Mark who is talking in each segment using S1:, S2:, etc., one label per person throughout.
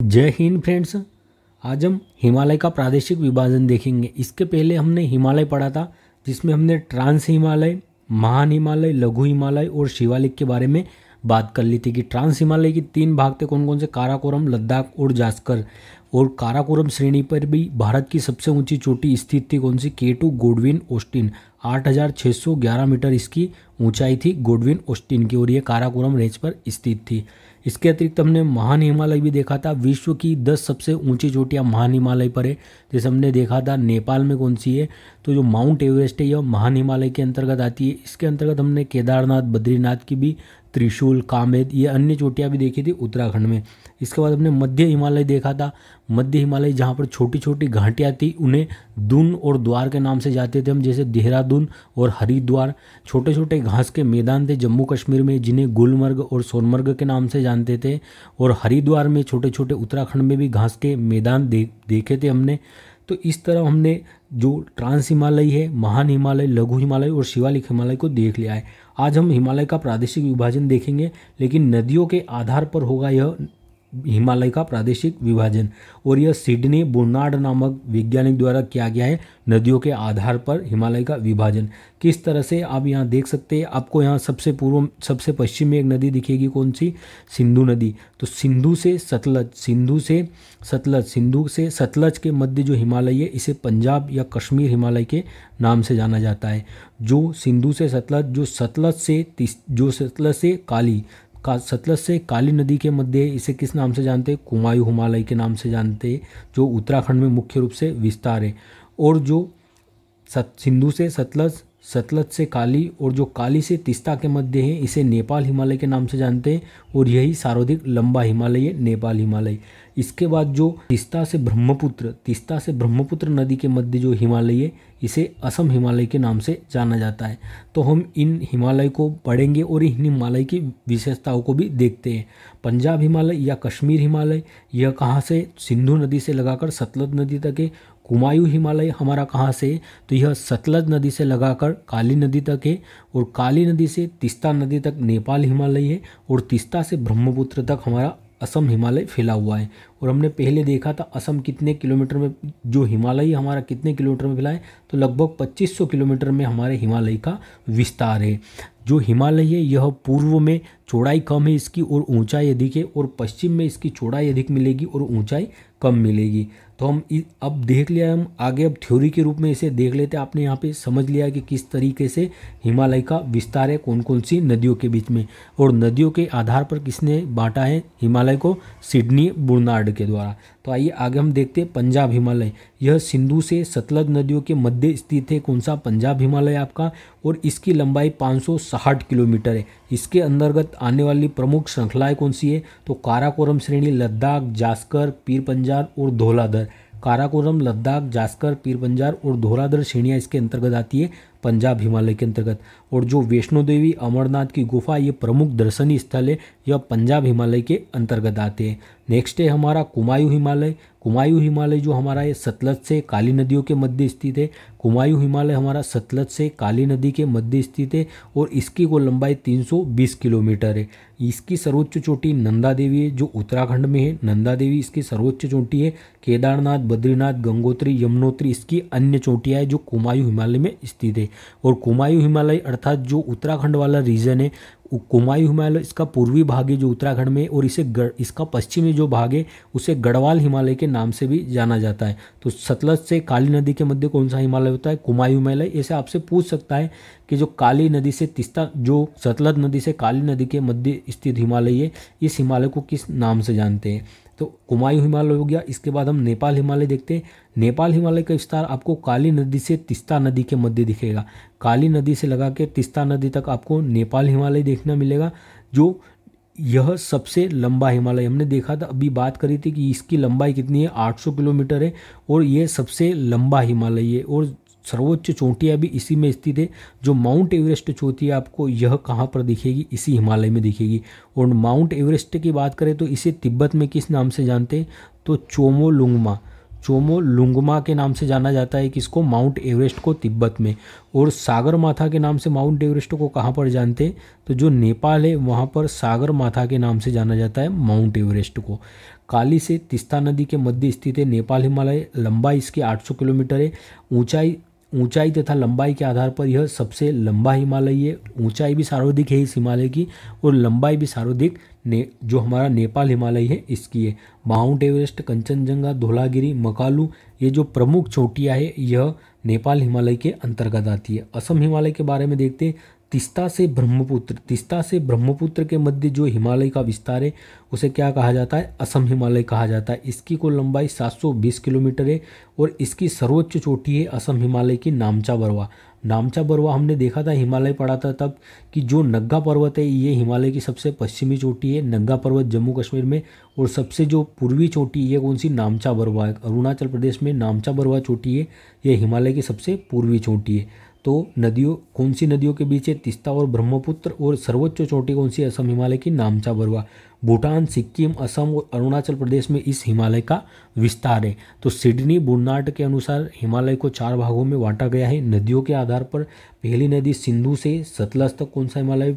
S1: जय हिंद फ्रेंड्स। आज हम हिमालय का प्रादेशिक विभाजन देखेंगे। इसके पहले हमने हिमालय पढ़ा था, जिसमें हमने ट्रांस हिमालय, महान हिमालय, लघु हिमालय और शिवालिक के बारे में बात कर ली थी कि ट्रांस हिमालय के 3 भाग थे, कौन कौन से, काराकोरम, लद्दाख और जास्कर। और काराकोरम श्रेणी पर भी भारत की सबसे ऊंची चोटी स्थित थी, कौन सी, K2 गोडविन ऑस्टिन। 8,611 मीटर इसकी ऊंचाई थी गोडविन ऑस्टिन की, और ये काराकोरम रेंज पर स्थित थी। इसके अतिरिक्त हमने महान हिमालय भी देखा था। विश्व की 10 सबसे ऊंची चोटियां महान हिमालय पर है। जैसे हमने देखा था नेपाल में कौन सी है, तो जो माउंट एवरेस्ट है यह महान हिमालय के अंतर्गत आती है। इसके अंतर्गत हमने केदारनाथ, बद्रीनाथ की भी, त्रिशूल, कामेद, ये अन्य चोटियां भी देखी थी उत्तराखंड में। इसके बाद हमने मध्य हिमालय देखा था। मध्य हिमालय जहाँ पर छोटी छोटी घाटियाँ थी उन्हें दून और द्वार के नाम से जाते थे हम, जैसे देहरादून और हरिद्वार। छोटे छोटे घास के मैदान थे जम्मू कश्मीर में, जिन्हें गुलमर्ग और सोनमर्ग के नाम से जानते थे। और हरिद्वार में छोटे छोटे, उत्तराखंड में भी घास के मैदान देखे थे हमने। तो इस तरह हमने जो ट्रांस हिमालय है, महान हिमालय, लघु हिमालय और शिवालिक हिमालय को देख लिया है। आज हम हिमालय का प्रादेशिक विभाजन देखेंगे, लेकिन नदियों के आधार पर होगा यह हिमालय का प्रादेशिक विभाजन। और यह सिडनी बुर्नार्ड नामक वैज्ञानिक द्वारा किया गया है, नदियों के आधार पर हिमालय का विभाजन। किस तरह से आप यहाँ देख सकते हैं, आपको यहाँ सबसे पूर्व, सबसे पश्चिम में एक नदी दिखेगी, कौन सी, सिंधु नदी। तो सिंधु से सतलज, सिंधु से सतलज, सिंधु से सतलज के मध्य जो हिमालय है, इसे पंजाब या कश्मीर हिमालय के नाम से जाना जाता है। जो सिंधु से सतलज, जो सतलज से काली, सतलज से काली नदी के मध्य, इसे किस नाम से जानते हैं, कुमायूं हिमालय के नाम से जानते हैं, जो उत्तराखंड में मुख्य रूप से विस्तार है। और जो सिंधु से सतलज, सतलज से काली और जो काली से तीस्ता के मध्य है, इसे नेपाल हिमालय के नाम से जानते हैं। और यही सर्वाधिक लंबा हिमालय है, नेपाल हिमालय। इसके बाद जो तीस्ता से ब्रह्मपुत्र नदी के मध्य जो हिमालय है, इसे असम हिमालय के नाम से जाना जाता है। तो हम इन हिमालय को पढ़ेंगे और इन हिमालय की विशेषताओं को भी देखते हैं। पंजाब हिमालय या कश्मीर हिमालय, यह कहाँ से, सिंधु नदी से लगाकर सतलज नदी तक है। कुमायूं हिमालय हमारा कहाँ से, तो यह सतलज नदी से लगाकर काली नदी तक है। और काली नदी से तीस्ता नदी तक नेपाल हिमालय है। और तीस्ता से ब्रह्मपुत्र तक हमारा असम हिमालय फैला हुआ है। और हमने पहले देखा था असम कितने किलोमीटर में, जो हिमालय हमारा कितने किलोमीटर में फैला है, तो लगभग 2500 किलोमीटर में हमारे हिमालय का विस्तार है। जो हिमालय है यह पूर्व में चौड़ाई कम है इसकी और ऊंचाई अधिक है, और पश्चिम में इसकी चौड़ाई अधिक मिलेगी और ऊंचाई कम मिलेगी। तो हम अब देख लिया, हम आगे अब थ्योरी के रूप में इसे देख लेते हैं। आपने यहाँ पे समझ लिया कि किस तरीके से हिमालय का विस्तार है, कौन कौन सी नदियों के बीच में, और नदियों के आधार पर किसने बांटा है हिमालय को, सिडनी बुर्नार्ड के द्वारा। तो आइए आगे हम देखते हैं पंजाब हिमालय। यह सिंधु से सतलज नदियों के मध्य स्थित है, कौन सा, पंजाब हिमालय आपका। और इसकी लंबाई 560 किलोमीटर है। इसके अंतर्गत आने वाली प्रमुख श्रृंखलाएं कौन सी है, तो काराकोरम श्रेणी, लद्दाख, जास्कर, पीर पंजाल और धौलाधर। काराकोरम, लद्दाख, जास्कर, पीर पंजाल और धौलाधर श्रेणियाँ इसके अंतर्गत आती है पंजाब हिमालय के अंतर्गत। और जो वैष्णो देवी, अमरनाथ की गुफा, ये प्रमुख दर्शनीय स्थल है, यह पंजाब हिमालय के अंतर्गत आते हैं। नेक्स्ट है हमारा कुमायूं हिमालय। कुमायूं हिमालय जो हमारा है सतलज से काली नदियों के मध्य स्थित है। कुमायूं हिमालय हमारा सतलज से काली नदी के मध्य स्थित है, और इसकी कुल लंबाई 320 किलोमीटर है। इसकी सर्वोच्च चोटी नंदा देवी है, जो उत्तराखंड में है। नंदा देवी इसकी सर्वोच्च चोटी है। केदारनाथ, बद्रीनाथ, गंगोत्री, यमुनोत्री इसकी अन्य चोटियाँ हैं जो कुमायूं हिमालय में स्थित है। और कुमायूं हिमालय अर्थात जो उत्तराखंड वाला रीजन है, कुमायूं हिमालय इसका पूर्वी भाग है जो उत्तराखंड में, और इसका पश्चिमी जो भाग है उसे गढ़वाल हिमालय के नाम से भी जाना जाता है। तो सतलज से काली नदी के मध्य कौन सा हिमालय होता है, कुमायूं हिमालय। ऐसे आपसे पूछ सकता है कि जो काली नदी से तीस्ता, जो सतलज नदी से काली नदी के मध्य स्थित हिमालय है, इस हिमालय को किस नाम से जानते हैं, तो कुमायूं हिमालय हो गया। इसके बाद हम नेपाल हिमालय देखते हैं। नेपाल हिमालय का विस्तार आपको काली नदी से तीस्ता नदी के मध्य दिखेगा। काली नदी से लगा के तीस्ता नदी तक आपको नेपाल हिमालय देखना मिलेगा, जो यह सबसे लंबा हिमालय, हमने देखा था, अभी बात करी थी कि इसकी लंबाई कितनी है, 800 किलोमीटर है। और ये सबसे लंबा हिमालय है, और सर्वोच्च चोटियाँ भी इसी में स्थित है। जो माउंट एवरेस्ट चोटी है आपको यह कहाँ पर दिखेगी, इसी हिमालय में दिखेगी। और माउंट एवरेस्ट की बात करें तो इसे तिब्बत में किस नाम से जानते हैं, तो चोमोलुंगमा, चोमोलुंगमा के नाम से जाना जाता है किसको, माउंट एवरेस्ट को, तिब्बत में। और सागरमाथा के नाम से माउंट एवरेस्ट को कहाँ पर जानते हैं, तो जो नेपाल है वहाँ पर सागरमाथा के नाम से जाना जाता है माउंट एवरेस्ट को। काली से तीस्ता नदी के मध्य स्थित है। नेपाल हिमालय, लंबाई इसकी 800 किलोमीटर है। ऊंचाई तथा लंबाई के आधार पर यह सबसे लंबा हिमालय है। ऊंचाई भी सर्वाधिक है इस हिमालय की और लंबाई भी सर्वाधिक जो हमारा नेपाल हिमालय है इसकी है। माउंट एवरेस्ट, कंचनजंगा, धौलागिरी, मकालू ये जो प्रमुख चोटियाँ है यह नेपाल हिमालय के अंतर्गत आती है। असम हिमालय के बारे में देखते हैं। तीस्ता से ब्रह्मपुत्र के मध्य जो हिमालय का विस्तार है उसे क्या कहा जाता है? असम हिमालय कहा जाता है। इसकी कुल लंबाई 720 किलोमीटर है और इसकी सर्वोच्च चोटी है असम हिमालय की नामचा बरवा। हमने देखा था, हिमालय पढ़ा था तब, कि जो नग्गा पर्वत है ये हिमालय की सबसे पश्चिमी चोटी है। नग्गा पर्वत जम्मू कश्मीर में, और सबसे जो पूर्वी चोटी ये कौन सी? नामचा बरवा है। अरुणाचल प्रदेश में नामचा बरवा चोटी है, ये हिमालय की सबसे पूर्वी चोटी है। तो कौन सी नदियों के बीच है? तीस्ता और ब्रह्मपुत्र। और सर्वोच्च चोटी कौन सी? असम हिमालय की नामचा बरवा। भूटान, सिक्किम, असम और अरुणाचल प्रदेश में इस हिमालय का विस्तार है। तो सिडनी बुर्नार्ड के अनुसार हिमालय को 4 भागों में बांटा गया है। नदियों के आधार पर पहली नदी सिंधु से सतलज तक कौन सा हिमालय?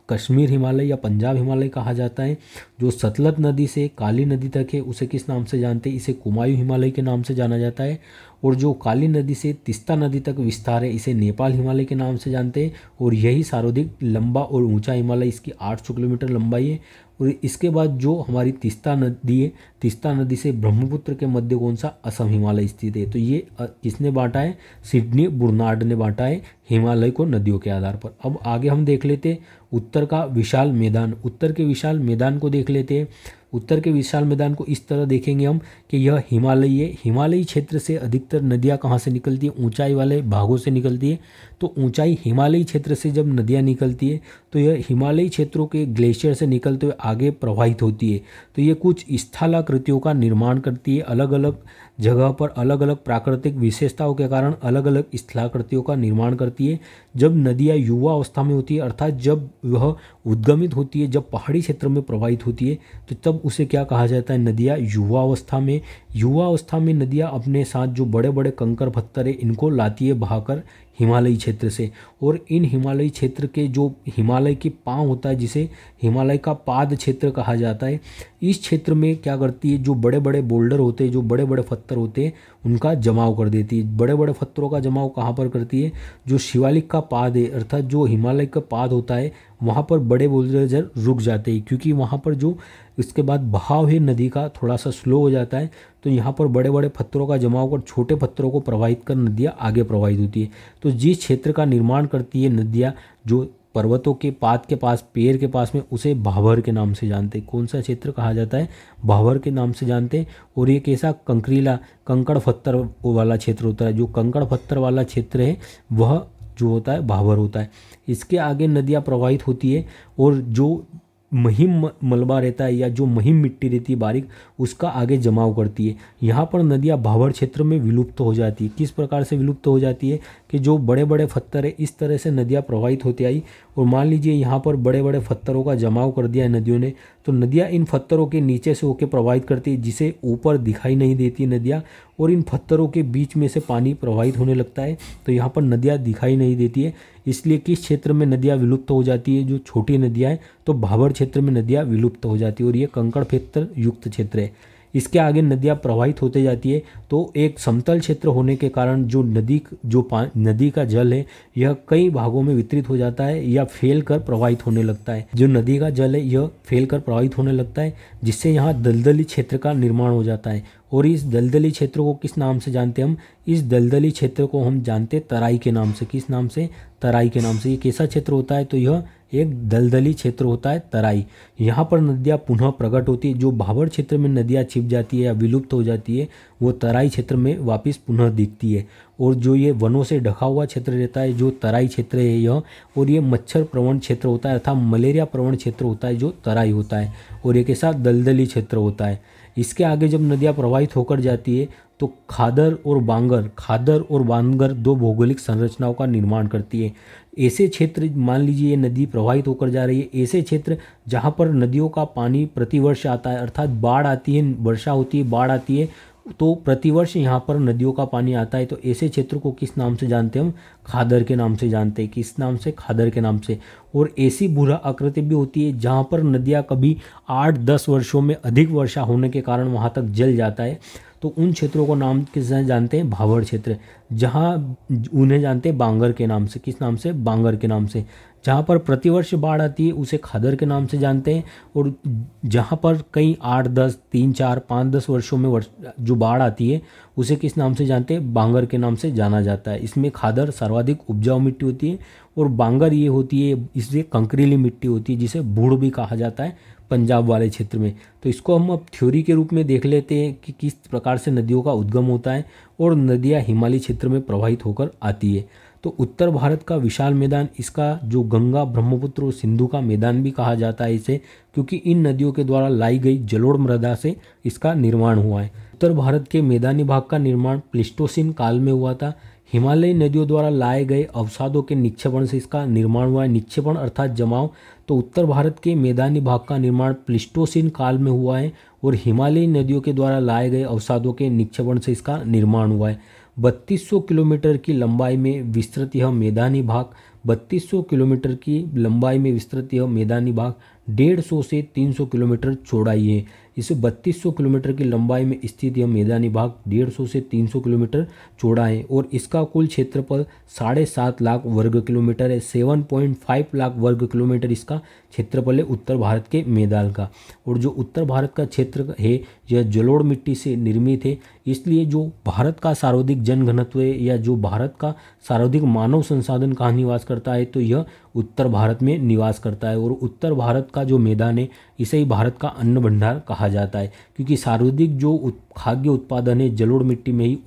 S1: कश्मीर हिमालय या पंजाब हिमालय कहा जाता है। जो सतलज नदी से काली नदी तक है उसे किस नाम से जानते हैं? इसे कुमायूं हिमालय के नाम से जाना जाता है। और जो काली नदी से तीस्ता नदी तक विस्तार है इसे नेपाल हिमालय के नाम से जानते हैं। और यही सर्वाधिक लंबा और ऊंचा हिमालय, इसकी 800 किलोमीटर लंबाई है। और इसके बाद जो हमारी तीस्ता नदी है, तीस्ता नदी से ब्रह्मपुत्र के मध्य कौन सा? असम हिमालय स्थित है। तो ये किसने बांटा है? सिडनी बुर्नार्ड ने बांटा है हिमालय को नदियों के आधार पर। अब आगे हम देख लेते उत्तर का विशाल मैदान। उत्तर के विशाल मैदान को देख लेते हैं। उत्तर के विशाल मैदान को इस तरह देखेंगे हम कि यह हिमालयी क्षेत्र से अधिकतर नदियाँ कहाँ से निकलती है? ऊंचाई वाले भागों से निकलती है। तो ऊंचाई हिमालयी क्षेत्र से जब नदियाँ निकलती है तो यह हिमालयी क्षेत्रों के ग्लेशियर से निकलते हुए आगे प्रवाहित होती है। तो ये कुछ स्थलाकृतियों का निर्माण करती है। अलग अलग जगह पर अलग अलग प्राकृतिक विशेषताओं के कारण अलग अलग स्थलाकृतियों का निर्माण करती है। जब नदियाँ युवा अवस्था में होती है, अर्थात जब वह उद्गमित होती है, जब पहाड़ी क्षेत्र में प्रवाहित होती है, तो तब उसे क्या कहा जाता है? नदियाँ युवा अवस्था में नदियाँ अपने साथ जो बड़े बड़े कंकर पत्थर है इनको लाती है बहाकर हिमालयी क्षेत्र से। और इन हिमालयी क्षेत्र के जो हिमालय के पाँव होता है जिसे हिमालय का पाद क्षेत्र कहा जाता है, इस क्षेत्र में क्या करती है? जो बड़े बड़े बोल्डर होते हैं, जो बड़े बड़े पत्थर होते हैं, उनका जमाव कर देती है। बड़े बड़े पत्थरों का जमाव कहाँ पर करती है? जो शिवालिक का पाद है, अर्थात जो हिमालय का पाद होता है वहाँ पर बड़े बोल्डर रुक जाते हैं, क्योंकि वहाँ पर जो इसके बाद बहाव है नदी का थोड़ा सा स्लो हो जाता है। तो यहाँ पर बड़े बड़े पत्थरों का जमाव कर छोटे पत्थरों को प्रवाहित कर नदियाँ आगे प्रवाहित होती है। तो जिस क्षेत्र का निर्माण करती है नदियाँ, जो पर्वतों के पाद के पास, पेड़ के पास में, उसे भाबर के नाम से जानते हैं। कौन सा क्षेत्र कहा जाता है? भाबर के नाम से जानते हैं। और ये कैसा? कंकरीला, कंकड़ पत्थर वाला क्षेत्र होता है। जो कंकड़ पत्थर वाला क्षेत्र है वह जो होता है भाबर होता है। इसके आगे नदियाँ प्रवाहित होती है और जो महीम मलबा रहता है या जो महीम मिट्टी रहती है बारीक, उसका आगे जमाव करती है। यहाँ पर नदियाँ भाबर क्षेत्र में विलुप्त हो जाती है। किस प्रकार से विलुप्त हो जाती है? कि जो बड़े बड़े पत्थर है इस तरह से नदियाँ प्रवाहित होती आई, और मान लीजिए यहाँ पर बड़े बड़े पत्थरों का जमाव कर दिया है नदियों ने, तो नदियाँ इन पत्थरों के नीचे से होकर प्रवाहित करती है, जिसे ऊपर दिखाई नहीं देती नदियाँ, और इन पत्थरों के बीच में से पानी प्रवाहित होने लगता है। तो यहाँ पर नदियाँ दिखाई नहीं देती है। इसलिए किस क्षेत्र में नदियाँ विलुप्त हो जाती है? जो छोटी नदियाँ हैं, तो भाबर क्षेत्र में नदियाँ विलुप्त हो जाती है और ये कंकड़ पत्थर युक्त क्षेत्र है। इसके आगे नदियाँ प्रवाहित होते जाती है। तो एक समतल क्षेत्र होने के कारण जो नदी का जल है यह कई भागों में वितरित हो जाता है या फैल कर प्रवाहित होने लगता है। जो नदी का जल है यह फैल कर प्रवाहित होने लगता है, जिससे यहाँ दलदली क्षेत्र का निर्माण हो जाता है। और इस दलदली क्षेत्र को किस नाम से जानते हैं हम? इस दलदली क्षेत्र को हम जानते हैं तराई के नाम से। किस नाम से? तराई के नाम से। ये कैसा क्षेत्र होता है? तो यह एक दलदली क्षेत्र होता है तराई। यहाँ पर नदियाँ पुनः प्रकट होती है। जो भाबर क्षेत्र में नदियाँ छिप जाती है या विलुप्त हो जाती है वो तराई क्षेत्र में वापस पुनः दिखती है। और जो ये वनों से ढका हुआ क्षेत्र रहता है जो तराई क्षेत्र है यह, और ये मच्छर प्रवण क्षेत्र होता है अर्थात मलेरिया प्रवण क्षेत्र होता है जो तराई होता है, और एक ऐसा दलदली क्षेत्र होता है। इसके आगे जब नदियाँ प्रवाहित होकर जाती है तो खादर और बांगर दो भौगोलिक संरचनाओं का निर्माण करती है। ऐसे क्षेत्र, मान लीजिए ये नदी प्रवाहित होकर जा रही है, ऐसे क्षेत्र जहाँ पर नदियों का पानी प्रतिवर्ष आता है, अर्थात बाढ़ आती है, वर्षा होती है, बाढ़ आती है, तो प्रतिवर्ष यहाँ पर नदियों का पानी आता है। तो ऐसे क्षेत्र को किस नाम से जानते हैं हम? खादर के नाम से जानते हैं। किस नाम से? खादर के नाम से। और ऐसी भूरा आकृति भी होती है जहाँ पर नदियाँ कभी 8-10 वर्षों में अधिक वर्षा होने के कारण वहाँ तक जल जाता है, तो उन क्षेत्रों को नाम किस जानते हैं? भावर क्षेत्र। जहाँ उन्हें जानते हैं बांगर के नाम से। किस नाम से? बांगर के नाम से। जहाँ पर प्रतिवर्ष बाढ़ आती है उसे खादर के नाम से जानते हैं। और जहाँ पर कई 8-10, 3-4, 5-10 वर्षों में जो बाढ़ आती है उसे किस नाम से जानते हैं? बांगर के नाम से जाना जाता है। इसमें खादर सर्वाधिक उपजाऊ मिट्टी होती है और बांगर ये होती है, इसलिए कंकरीली मिट्टी होती है जिसे भूड़ भी कहा जाता है पंजाब वाले क्षेत्र में। तो इसको हम अब थ्योरी के रूप में देख लेते हैं कि किस प्रकार से नदियों का उद्गम होता है और नदियाँ हिमालयी क्षेत्र में प्रवाहित होकर आती है। तो उत्तर भारत का विशाल मैदान, इसका जो गंगा, ब्रह्मपुत्र और सिंधु का मैदान भी कहा जाता है इसे, क्योंकि इन नदियों के द्वारा लाई गई जलोढ़ मृदा से इसका निर्माण हुआ है। उत्तर भारत के मैदानी भाग का निर्माण प्लीस्टोसीन काल में हुआ था। हिमालयी नदियों द्वारा लाए गए अवसादों के निक्षेपण से इसका निर्माण हुआ है। निक्षेपण अर्थात जमाव। तो उत्तर भारत के मैदानी भाग का निर्माण प्लीस्टोसीन काल में हुआ है और हिमालयी नदियों के द्वारा लाए गए अवसादों के निक्षेपण से इसका निर्माण हुआ है। 3200 किलोमीटर की लंबाई में विस्तृत यह मैदानी भाग 3200 किलोमीटर की लंबाई में विस्तृत यह मैदानी भाग 150 से 300 किलोमीटर चौड़ाई है। इसे 3200 किलोमीटर की लंबाई में स्थित यह मैदानी भाग 150 से 300 किलोमीटर चौड़ा है और इसका कुल क्षेत्रफल 7.5 लाख वर्ग किलोमीटर है। 7.5 लाख वर्ग किलोमीटर इसका क्षेत्रफल है उत्तर भारत के मैदान का। और जो उत्तर भारत का क्षेत्र है यह जलोढ़ मिट्टी से निर्मित है, इसलिए जो भारत का सर्वाधिक जनघनत्व है या जो भारत का सर्वाधिक मानव संसाधन कहाँ निवास करता है, तो यह उत्तर भारत में निवास करता है। और उत्तर भारत का जो मैदान है इसे ही भारत का अन्न भंडार कहा जाता है, क्योंकि सर्वाधिक जो खाद्य उत्पादन है जलोढ़ मिट्टी में ही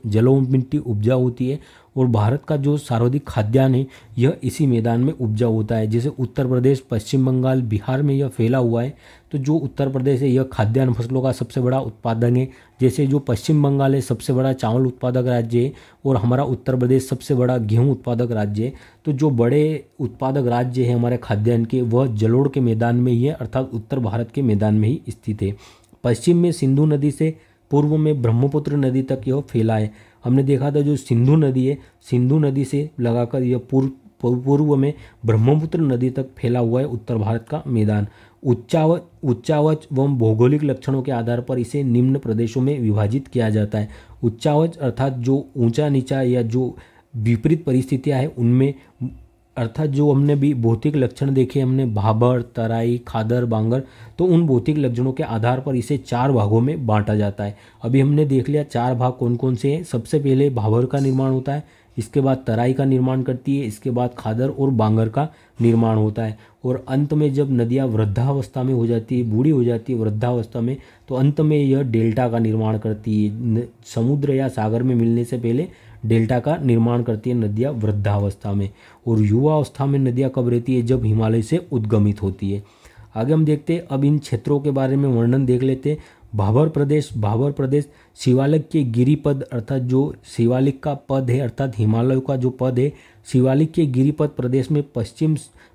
S1: जलोढ़ मिट्टी उपजाऊ होती है और भारत का जो सर्वाधिक खाद्यान्न है यह इसी मैदान में उपजाऊ होता है। जैसे उत्तर प्रदेश, पश्चिम बंगाल, बिहार में यह फैला हुआ है, तो जो उत्तर प्रदेश है यह खाद्यान्न फसलों का सबसे बड़ा उत्पादन है। जैसे जो पश्चिम बंगाल है सबसे बड़ा चावल उत्पादक राज्य है और हमारा उत्तर प्रदेश सबसे बड़ा गेहूं उत्पादक राज्य है। तो जो बड़े उत्पादक राज्य है हमारे खाद्यान्न के, वह जलोढ़ के मैदान में ही है, अर्थात उत्तर भारत के मैदान में ही स्थित है। पश्चिम में सिंधु नदी से पूर्व में ब्रह्मपुत्र नदी तक यह फैला है। हमने देखा था जो सिंधु नदी है, सिंधु नदी से लगाकर यह पूर्व में ब्रह्मपुत्र नदी तक फैला हुआ है उत्तर भारत का मैदान। उच्चावच एवं भौगोलिक लक्षणों के आधार पर इसे निम्न प्रदेशों में विभाजित किया जाता है। उच्चावच अर्थात जो ऊंचा नीचा या जो विपरीत परिस्थितियां हैं उनमें, अर्थात जो हमने भी भौतिक लक्षण देखे हमने भाबर, तराई, खादर, बांगर, तो उन भौतिक लक्षणों के आधार पर इसे 4 भागों में बांटा जाता है। अभी हमने देख लिया 4 भाग कौन कौन से हैं। सबसे पहले भाबर का निर्माण होता है, इसके बाद तराई का निर्माण करती है, इसके बाद खादर और बांगर का निर्माण होता है और अंत में जब नदियाँ वृद्धावस्था में हो जाती है, बूढ़ी हो जाती है वृद्धावस्था में, तो अंत में यह डेल्टा का निर्माण करती है। समुद्र या सागर में मिलने से पहले डेल्टा का निर्माण करती है नदियाँ वृद्धावस्था में। और युवा अवस्था में नदियाँ कब रहती है? जब हिमालय से उद्गमित होती है। आगे हम देखते हैं, अब इन क्षेत्रों के बारे में वर्णन देख लेते हैं। भाबर प्रदेश शिवालिक के गिरिपद, अर्थात जो शिवालिक का पद है अर्थात हिमालय का जो पद है, शिवालिक के गिरिपद प्रदेश में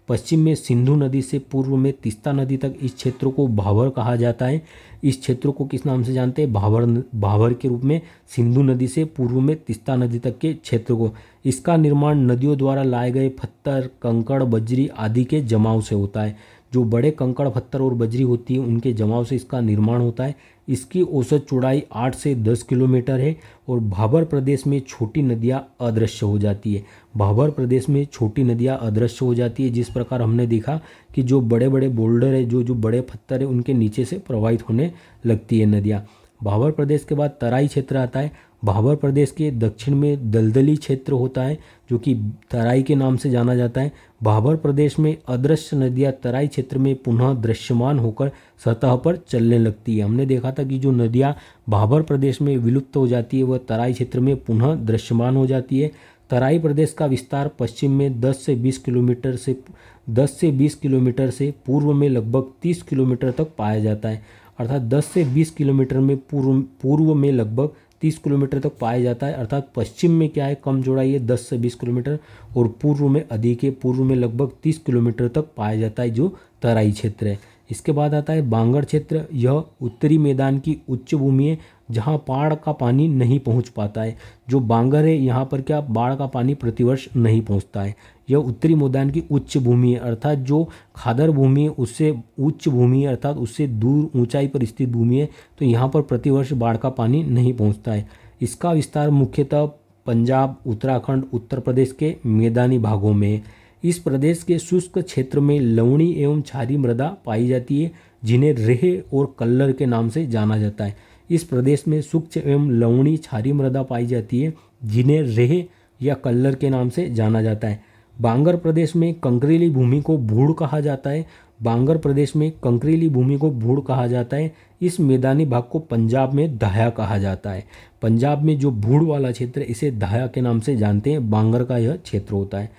S1: पश्चिम में सिंधु नदी से पूर्व में तीस्ता नदी तक इस क्षेत्र को भाबर कहा जाता है। इस क्षेत्र को किस नाम से जानते हैं? भाबर के रूप में। सिंधु नदी से पूर्व में तीस्ता नदी तक के क्षेत्र को, इसका निर्माण नदियों द्वारा लाए गए पत्थर, कंकड़, बजरी आदि के जमाव से होता है। जो बड़े कंकड़, पत्थर और बजरी होती है उनके जमाव से इसका निर्माण होता है। इसकी औसत चौड़ाई 8 से 10 किलोमीटर है और भाबर प्रदेश में छोटी नदियाँ अदृश्य हो जाती है। भाबर प्रदेश में छोटी नदियाँ अदृश्य हो जाती है, जिस प्रकार हमने देखा कि जो बड़े बड़े बोल्डर है, जो बड़े पत्थर है, उनके नीचे से प्रवाहित होने लगती है नदियाँ। भाबर प्रदेश के बाद तराई क्षेत्र आता है। भाबर प्रदेश के दक्षिण में दलदली क्षेत्र होता है जो कि तराई के नाम से जाना जाता है। भाबर प्रदेश में अदृश्य नदियाँ तराई क्षेत्र में पुनः दृश्यमान होकर सतह पर चलने लगती है। हमने देखा था कि जो नदियाँ भाबर प्रदेश में विलुप्त हो जाती है वह तराई क्षेत्र में पुनः दृश्यमान हो जाती है। तराई प्रदेश का विस्तार पश्चिम में 10 से 20 किलोमीटर से पूर्व में लगभग 30 किलोमीटर तक पाया जाता है। अर्थात 10 से 20 किलोमीटर में पूर्व में लगभग 30 किलोमीटर तक पाया जाता है। अर्थात पश्चिम में क्या है, कम चौड़ाई है 10 से 20 किलोमीटर और पूर्व में अधिक है, पूर्व में लगभग 30 किलोमीटर तक पाया जाता है जो तराई क्षेत्र है। इसके बाद आता है बांगर क्षेत्र। यह उत्तरी मैदान की उच्च भूमि है जहाँ बाढ़ का पानी नहीं पहुँच पाता है। जो बांगर है यहाँ पर क्या बाढ़ का पानी प्रतिवर्ष नहीं पहुँचता है। यह उत्तरी मैदान की उच्च भूमि है, अर्थात जो खादर भूमि है उससे उच्च भूमि है, अर्थात उससे दूर ऊंचाई पर स्थित भूमि है, तो यहाँ पर प्रतिवर्ष बाढ़ का पानी नहीं पहुँचता है। इसका विस्तार मुख्यतः पंजाब, उत्तराखंड, उत्तर प्रदेश के मैदानी भागों में है। इस प्रदेश के शुष्क क्षेत्र में लवणी एवं क्षारीय मृदा पाई जाती है, जिन्हें रेह और कल्लर के नाम से जाना जाता है। इस प्रदेश में शुष्क एवं लवणी क्षारीय मृदा पाई जाती है, जिन्हें रेह या कल्लर के नाम से जाना जाता है। बांगर प्रदेश में कंकरीली भूमि को भूड़ कहा जाता है। बांगर प्रदेश में कंकरीली भूमि को भूड़ कहा जाता है। इस मैदानी भाग को पंजाब में दाह्या कहा जाता है। पंजाब में जो भूड़ वाला क्षेत्र है इसे दाह्या के नाम से जानते हैं। बांगर का यह क्षेत्र होता है।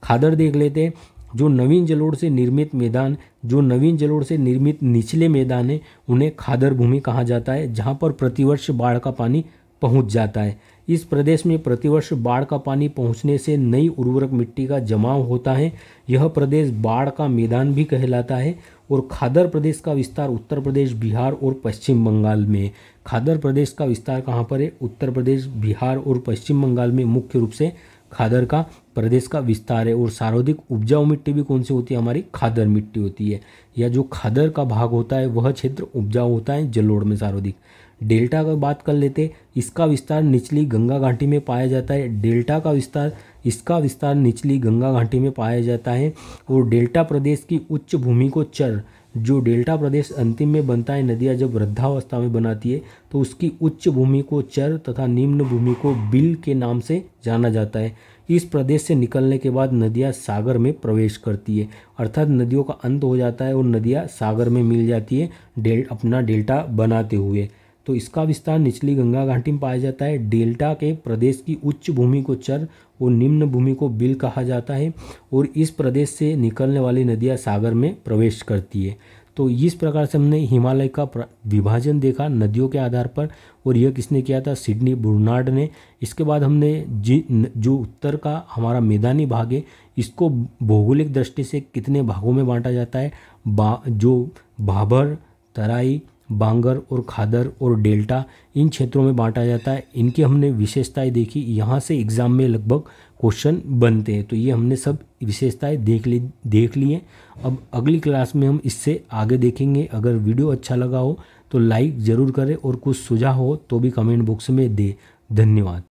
S1: खादर देख लेते हैं। जो नवीन जलोढ़ से निर्मित मैदान, जो नवीन जलोढ़ से निर्मित निचले मैदान है उन्हें खादर भूमि कहा जाता है, जहाँ पर प्रतिवर्ष बाढ़ का पानी पहुँच जाता है। इस प्रदेश में प्रतिवर्ष बाढ़ का पानी पहुँचने से नई उर्वरक मिट्टी का जमाव होता है। यह प्रदेश बाढ़ का मैदान भी कहलाता है। और खादर प्रदेश का विस्तार उत्तर प्रदेश, बिहार और पश्चिम बंगाल में। खादर प्रदेश का विस्तार कहाँ पर है? उत्तर प्रदेश, बिहार और पश्चिम बंगाल में मुख्य रूप से खादर का प्रदेश का विस्तार है। और सर्वाधिक उपजाऊ मिट्टी भी कौन सी होती है? हमारी खादर मिट्टी होती है। या जो खादर का भाग होता है वह क्षेत्र उपजाऊ होता है जलोढ़ में सर्वाधिक। डेल्टा का बात कर लेते। इसका विस्तार निचली गंगा घाटी में पाया जाता है। डेल्टा का विस्तार, इसका विस्तार निचली गंगा घाटी में पाया जाता है। और डेल्टा प्रदेश की उच्च भूमि को चर, जो डेल्टा प्रदेश अंतिम में बनता है, नदियाँ जब वृद्धावस्था में बनाती है तो उसकी उच्च भूमि को चर तथा निम्न भूमि को बिल के नाम से जाना जाता है। इस प्रदेश से निकलने के बाद नदियाँ सागर में प्रवेश करती है, अर्थात नदियों का अंत हो जाता है और नदियाँ सागर में मिल जाती है अपना डेल्टा बनाते हुए। तो इसका विस्तार निचली गंगा घाटी में पाया जाता है। डेल्टा के प्रदेश की उच्च भूमि को चर और निम्न भूमि को बिल कहा जाता है। और इस प्रदेश से निकलने वाली नदियाँ सागर में प्रवेश करती है। तो इस प्रकार से हमने हिमालय का विभाजन देखा नदियों के आधार पर। और यह किसने किया था? सिडनी बुर्नार्ड ने। इसके बाद हमने जो उत्तर का हमारा मैदानी भाग है इसको भौगोलिक दृष्टि से कितने भागों में बांटा जाता है? जो भाबर, तराई, बांगर और खादर और डेल्टा, इन क्षेत्रों में बांटा जाता है। इनकी हमने विशेषताएं देखी। यहाँ से एग्जाम में लगभग क्वेश्चन बनते हैं। तो ये हमने सब विशेषताएं देख ली हैं। अब अगली क्लास में हम इससे आगे देखेंगे। अगर वीडियो अच्छा लगा हो तो लाइक ज़रूर करें और कुछ सुझाव हो तो भी कमेंट बॉक्स में दें। धन्यवाद।